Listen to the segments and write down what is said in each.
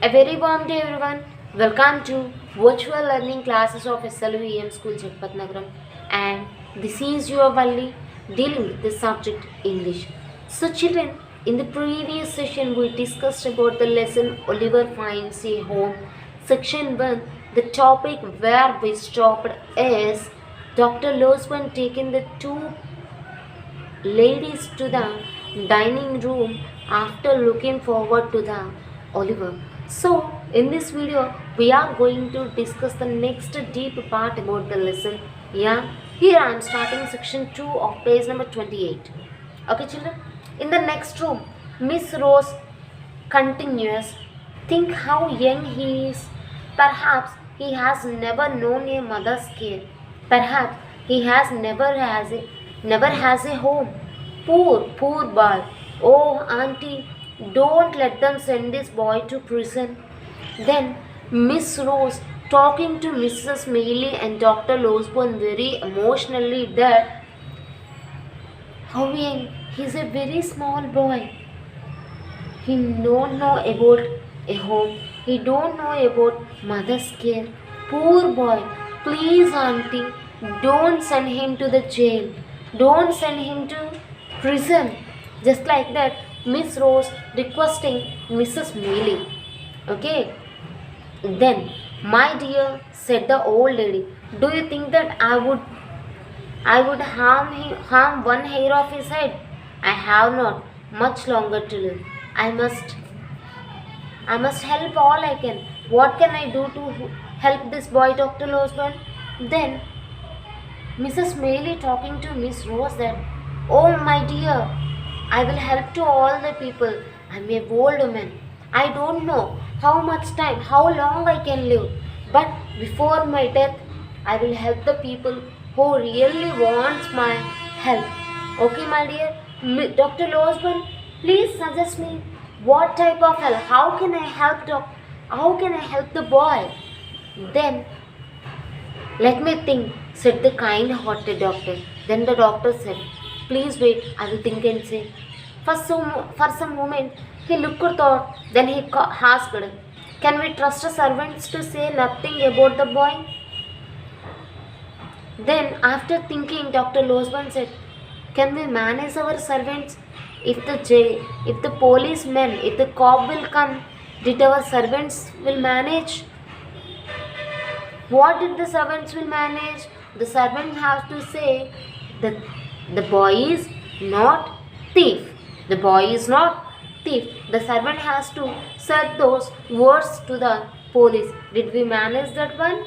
A very warm day everyone. Welcome to virtual learning classes of SLVM School Jagpat Nagaram, and this is your Valli dealing with the subject English. So children, in the previous session we discussed about the lesson Oliver Finds a Home. Section 1, the topic where we stopped is Dr. Losman taking the two ladies to the dining room after looking forward to the Oliver. So in this video we are going to discuss the next deep part about the lesson. Yeah, here I am starting section 2 of page number 28. Okay children, in the next room Miss Rose continues, think how young he is. Perhaps he has never known a mother's care. Perhaps he has never has a home. Poor boy. Oh, auntie, don't let them send this boy to prison. Then Miss Rose talking to Mrs. Mealy and Dr. Losborn very emotionally that how young, he's a very small boy. He don't know about a home. He don't know about mother's care. Poor boy. Please, auntie, don't send him to the jail. Don't send him to prison. Just like that, Miss Rose requesting Mrs. Mealy. Okay. Then, my dear, said the old lady, do you think that I would harm one hair of his head? I have not much longer to live. I must help all I can. What can I do to help this boy, Dr. Losburn? Then Mrs. Mealy talking to Miss Rose that, oh my dear, I will help to all the people. I am a old woman. I don't know how much time, how long I can live. But before my death, I will help the people who really wants my help. Okay, my dear. Dr. Losburn, please suggest me what type of help. How can I help the boy? Then let me think, said the kind-hearted doctor. Then the doctor said, please wait, I will think and say. For some moment, he looked thought. Then he asked, can we trust the servants to say nothing about the boy? Then after thinking, Dr. Losburn said, can we manage our servants? If the policemen, if the cop will come, did our servants will manage? What did the servants will manage? The servant has to say that the boy is not thief. The boy is not thief. The servant has to say those words to the police. Did we manage that one?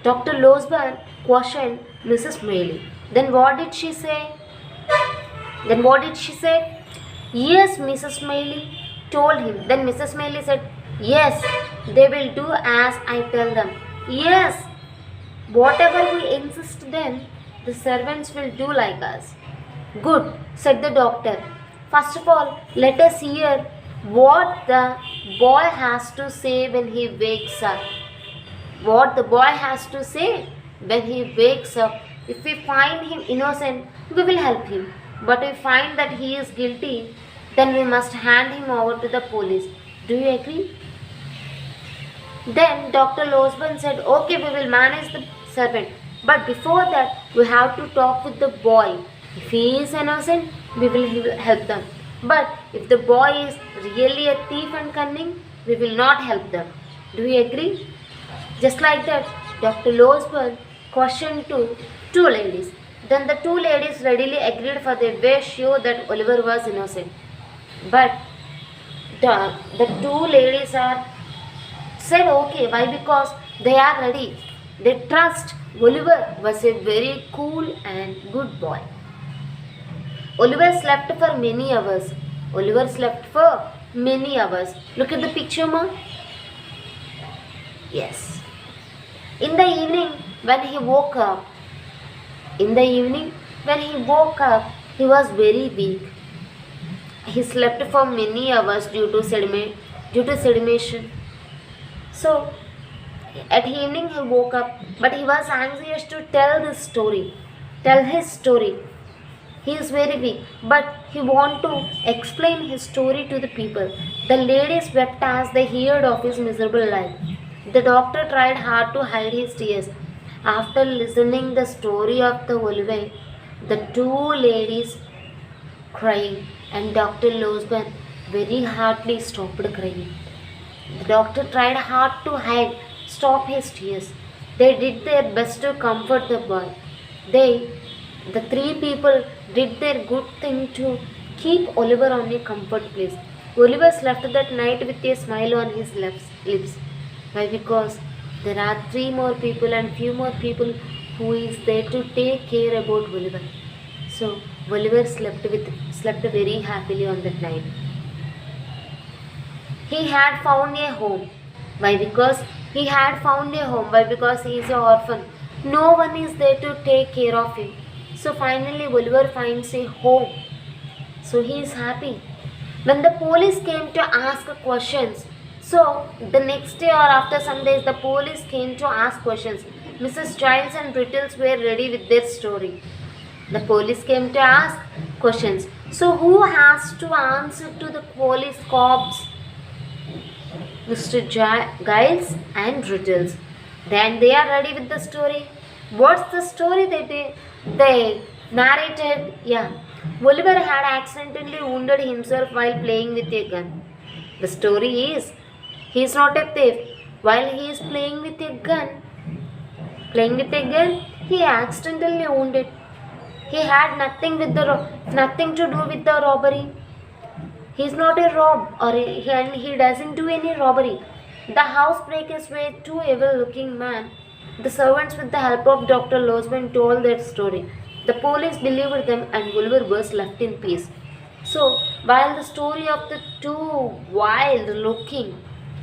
Dr. Losburn questioned Mrs. Mealy. Then what did she say? Yes, Mrs. Mealy told him. Then Mrs. Mealy said, yes, they will do as I tell them. Yes, whatever we insist then, the servants will do like us. Good, said the doctor. First of all, let us hear what the boy has to say when he wakes up. What the boy has to say when he wakes up. If we find him innocent, we will help him. But if we find that he is guilty, then we must hand him over to the police. Do you agree? Then Dr. Losburn said, okay, we will manage the servant. But before that, we have to talk with the boy. If he is innocent, we will help them. But if the boy is really a thief and cunning, we will not help them. Do you agree? Just like that, Dr. Losburn questioned two ladies. Then the two ladies readily agreed, for they were sure that Oliver was innocent. But the two ladies said okay. Why? Because they are ready. They trust Oliver was a very cool and good boy. Oliver slept for many hours. Look at the picture, ma. Yes. In the evening, when he woke up, he was very weak. He slept for many hours due to sedation. So, at evening he woke up, but he was anxious to tell his story. He is very weak, but he want to explain his story to the people. The ladies wept as they heard of his miserable life. The doctor tried hard to hide his tears. After listening the story of the Oliver, the two ladies crying and Dr. Losban very hardly stopped crying. The doctor tried hard to stop his tears. They did their best to comfort the boy. They, the three people, did their good thing to keep Oliver on a comfort place. Oliver slept that night with a smile on his lips. Why? Because there are three more people and few more people who is there to take care about Oliver. So Oliver slept very happily on that night. He had found a home. Why? Because he had found a home. Why? Because he is an orphan. No one is there to take care of him. So finally Oliver finds a home. So he is happy. When the police came to ask questions, so the next day or after some days the police came to ask questions. Mrs. Giles and Brittles were ready with their story. The police came to ask questions. So who has to answer to the police cops? Mr. Giles and Riddles. Then they are ready with the story. What's the story they narrated? Yeah. Oliver had accidentally wounded himself while playing with a gun. The story is, he is not a thief. While he is playing with a gun, he accidentally wounded. He had nothing to do with the robbery. He is not a and he doesn't do any robbery. The housebreakers were two evil-looking men. The servants, with the help of Dr. Losman, told their story. The police believed them and Oliver was left in peace. So, while the story of the two wild-looking,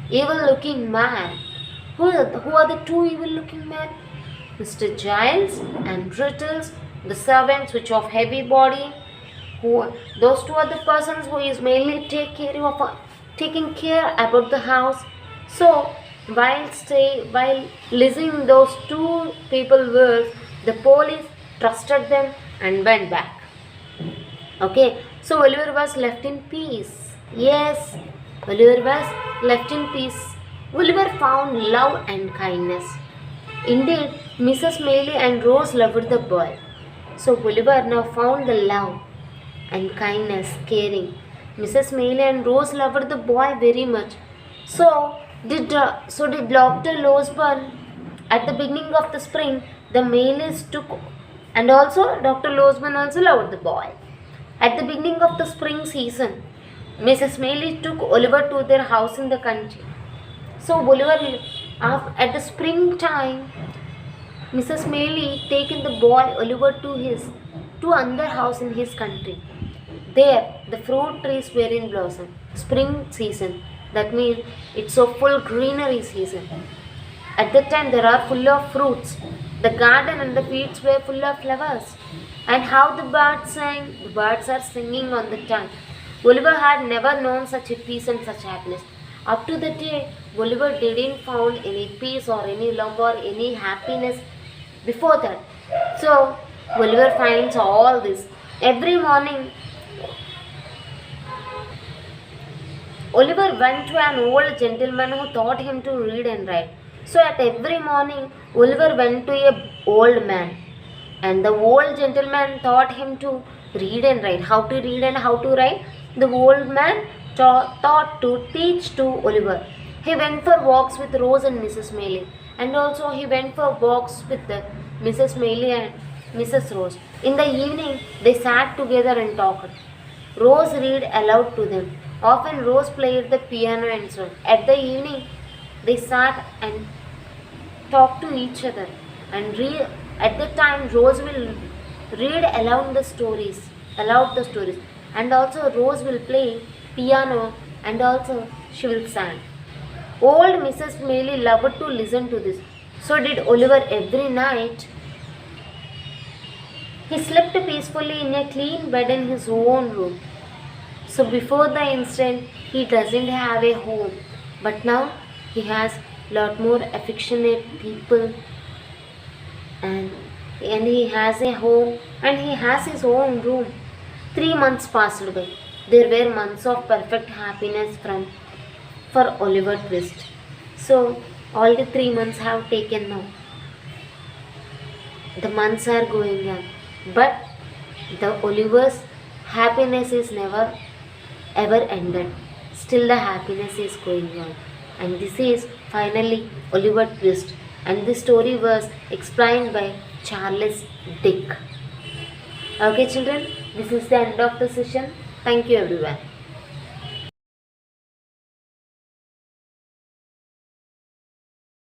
evil-looking men, who are the two evil-looking men? Mr. Giles and Rittles, the servants which of heavy body, those two are the persons who is mainly taking care about the house. So while listening those two people words, the police trusted them and went back. Okay, so Oliver was left in peace. Yes, Oliver was left in peace. Oliver found love and kindness. Indeed, Mrs. Maylie and Rose loved the boy. So Oliver now found the love and kindness, caring. Mrs. Maylie and Rose loved the boy very much. So did Dr. Losburn. At the beginning of the spring, the Maylies took, and also Dr. Losburn also loved the boy. At the beginning of the spring season, Mrs. Maylie took Oliver to their house in the country. So Oliver, at the springtime, Mrs. Maylie taken the boy Oliver to another house in his country. There, the fruit trees were in blossom. Spring season. That means it's a full greenery season. At that time, there are full of fruits. The garden and the fields were full of flowers. And how the birds sang? The birds are singing on the time. Oliver had never known such a peace and such happiness. Up to the day, Oliver didn't found any peace or any love or any happiness before that. So, Oliver finds all this. Every morning, Oliver went to an old gentleman who taught him to read and write. So at every morning, Oliver went to an old man. And the old gentleman taught him to read and write. How to read and how to write? The old man teach to Oliver. He went for walks with Rose and Mrs. Maylie. And also he went for walks with Mrs. Maylie and Mrs. Rose. In the evening, they sat together and talked. Rose read aloud to them. Often Rose played the piano and sang. At the evening, they sat and talked to each other and read. At that time, Rose will read aloud the stories, and also Rose will play piano, and also she will sing. Old Mrs. Maylie loved to listen to this. So did Oliver every night. He slept peacefully in a clean bed in his own room. So before the incident, he doesn't have a home. But now he has lot more affectionate people, and he has a home and he has his own room. 3 months passed by. There were months of perfect happiness for Oliver Twist. So all the 3 months have taken now. The months are going on, but the Oliver's happiness is never ever ended. Still, the happiness is going on, and this is finally Oliver Twist. And the story was explained by Charles Dick. Okay, children, this is the end of the session. Thank you, everyone.